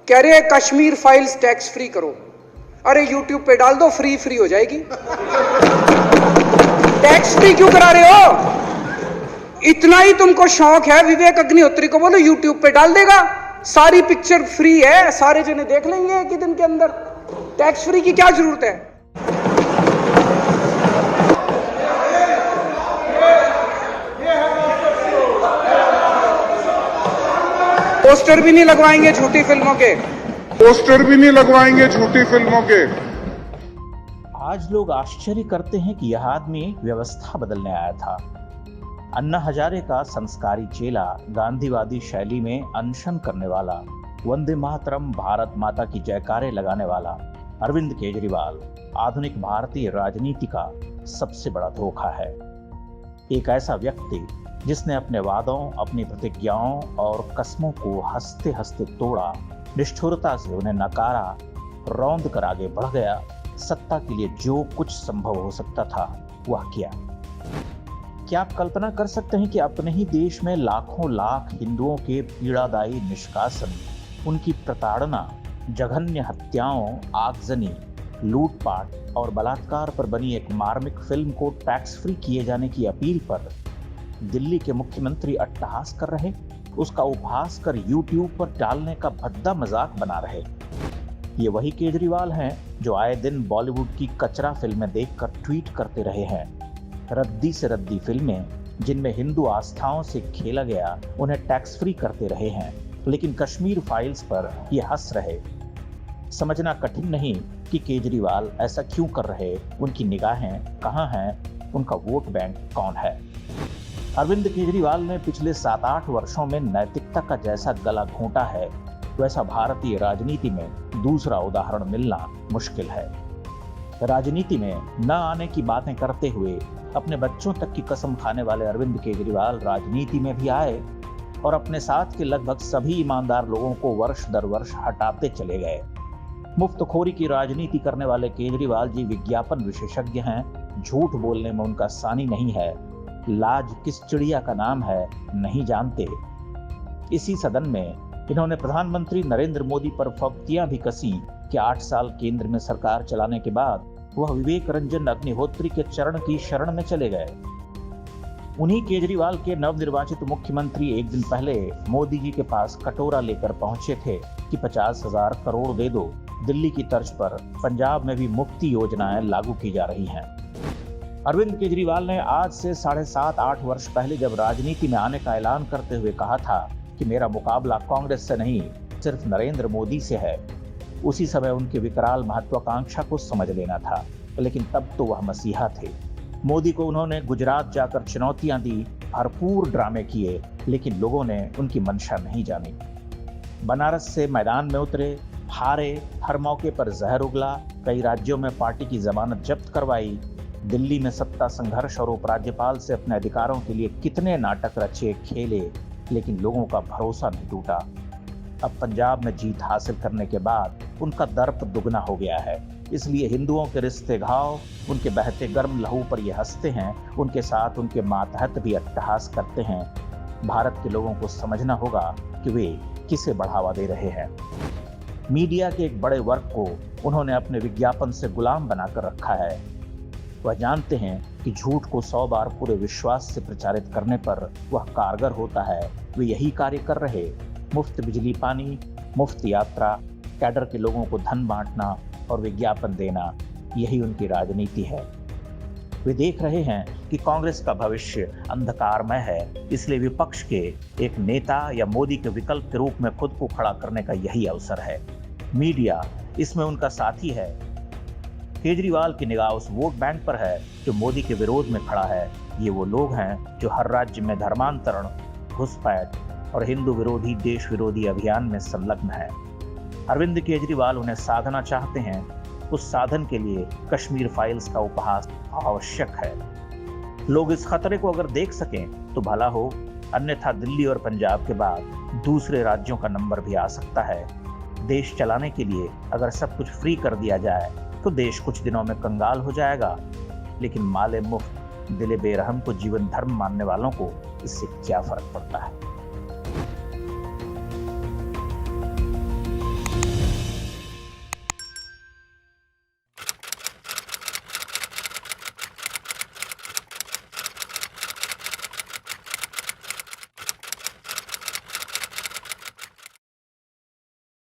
कह रहे हैं कश्मीर फाइल्स टैक्स फ्री करो। अरे यूट्यूब पे डाल दो, फ्री फ्री हो जाएगी। टैक्स फ्री क्यों करा रहे हो? इतना ही तुमको शौक है, विवेक अग्निहोत्री को बोलो यूट्यूब पे डाल देगा, सारी पिक्चर फ्री है, सारे जने देख लेंगे एक ही दिन के अंदर। टैक्स फ्री की क्या जरूरत है? पोस्टर भी नहीं लगवाएंगे झूठी फिल्मों के, पोस्टर भी नहीं लगवाएंगे झूठी फिल्मों के। आज लोग आश्चर्य करते हैं कि यह आदमी व्यवस्था बदलने आया था। अन्ना हजारे का संस्कारी चेला, गांधीवादी शैली में अनशन करने वाला, वंदे मातरम, भारत माता की जयकारे लगाने वाला अरविंद केजरीवाल आधुनिक भारतीय राजनीति का सबसे बड़ा धोखा है। एक ऐसा व्यक्ति जिसने अपने वादों, अपनी प्रतिज्ञाओं और कस्मों को हंसते हंसते तोड़ा, निष्ठुरता से उन्हें नकारा, रौंद कर आगे बढ़ गया, सत्ता के लिए जो कुछ संभव हो सकता था वह किया। क्या आप कल्पना कर सकते हैं कि अपने ही देश में लाखों लाख हिंदुओं के पीड़ादायी निष्कासन, उनकी प्रताड़ना, जघन्य हत्याओं, आगजनी, लूटपाट और बलात्कार पर बनी एक मार्मिक फिल्म को टैक्स फ्री किए जाने की अपील पर दिल्ली के मुख्यमंत्री अट्टहास कर रहे, उसका उपहास कर यूट्यूब पर डालने का भद्दा मजाक बना रहे। ये वही केजरीवाल हैं जो आए दिन बॉलीवुड की कचरा फिल्में देखकर ट्वीट करते रहे हैं। रद्दी से रद्दी फिल्में जिनमें हिंदू आस्थाओं से खेला गया, उन्हें टैक्स फ्री करते रहे हैं, लेकिन कश्मीर फाइल्स पर ये हंस रहे। समझना कठिन नहीं कि केजरीवाल ऐसा क्यों कर रहे, उनकी निगाहें कहाँ हैं, उनका वोट बैंक कौन है। अरविंद केजरीवाल ने पिछले 7-8 वर्षों में नैतिकता का जैसा गला घोंटा है, वैसा भारतीय राजनीति में दूसरा उदाहरण मिलना मुश्किल है। राजनीति में न आने की बातें करते हुए अपने बच्चों तक की कसम खाने वाले अरविंद केजरीवाल राजनीति में भी आए और अपने साथ के लगभग सभी ईमानदार लोगों को वर्ष दर वर्ष हटाते चले गए। मुफ्तखोरी की राजनीति करने वाले केजरीवाल जी विज्ञापन विशेषज्ञ हैं, झूठ बोलने में उनका सानी नहीं है, लाज किस चिड़िया का नाम है नहीं जानते। इसी सदन में इन्होंने प्रधानमंत्री नरेंद्र मोदी पर फब्तियां भी कसी कि 8 साल केंद्र में सरकार चलाने के बाद वह विवेक रंजन अग्निहोत्री के चरण की शरण में चले गए। उन्हीं केजरीवाल के नवनिर्वाचित मुख्यमंत्री एक दिन पहले मोदी जी के पास कटोरा लेकर पहुंचे थे कि 50,000 करोड़ दे दो, दिल्ली की तर्ज पर पंजाब में भी मुफ्ती योजनाएं लागू की जा रही हैं। अरविंद केजरीवाल ने आज से 7.5-8 वर्ष पहले जब राजनीति में आने का ऐलान करते हुए कहा था कि मेरा मुकाबला कांग्रेस से नहीं, सिर्फ नरेंद्र मोदी से है, उसी समय उनकी विकराल महत्वाकांक्षा को समझ लेना था। लेकिन तब तो वह मसीहा थे। मोदी को उन्होंने गुजरात जाकर चुनौतियां दी, भरपूर ड्रामे किए, लेकिन लोगों ने उनकी मंशा नहीं जानी। बनारस से मैदान में उतरे, हारे, हर मौके पर जहर उगला, कई राज्यों में पार्टी की जमानत जब्त करवाई, दिल्ली में सत्ता संघर्ष और उपराज्यपाल से अपने अधिकारों के लिए कितने नाटक रचे खेले, लेकिन लोगों का भरोसा नहीं टूटा। अब पंजाब में जीत हासिल करने के बाद उनका दर्प दुगना हो गया है, इसलिए हिंदुओं के रिश्ते घाव, उनके बहते गर्म लहू पर ये हंसते हैं, उनके साथ उनके मातहत भी अट्टहास करते हैं। भारत के लोगों को समझना होगा कि वे किसे बढ़ावा दे रहे हैं। मीडिया के एक बड़े वर्ग को उन्होंने अपने विज्ञापन से गुलाम बनाकर रखा है। वह जानते हैं कि झूठ को 100 बार पूरे विश्वास से प्रचारित करने पर वह कारगर होता है। वे यही कार्य कर रहे, मुफ्त बिजली पानी, मुफ्त यात्रा, कैडर के लोगों को धन बांटना और विज्ञापन देना, यही उनकी राजनीति है। वे देख रहे हैं कि कांग्रेस का भविष्य अंधकारमय है, इसलिए विपक्ष के एक नेता या मोदी के विकल्प के रूप में खुद को खड़ा करने का यही अवसर है। मीडिया इसमें उनका साथी है। केजरीवाल की निगाह उस वोट बैंक पर है जो मोदी के विरोध में खड़ा है। ये वो लोग हैं जो हर राज्य में धर्मांतरण, घुसपैठ और हिंदू विरोधी, देश विरोधी अभियान में संलग्न है। अरविंद केजरीवाल उन्हें साधना चाहते हैं। उस साधन के लिए कश्मीर फाइल्स का उपहास आवश्यक है। लोग इस खतरे को अगर देख सकें तो भला हो, अन्यथा दिल्ली और पंजाब के बाद दूसरे राज्यों का नंबर भी आ सकता है। देश चलाने के लिए अगर सब कुछ फ्री कर दिया जाए तो देश कुछ दिनों में कंगाल हो जाएगा, लेकिन माले मुफ्त दिले बेरहम को जीवन धर्म मानने वालों को इससे क्या फर्क पड़ता है।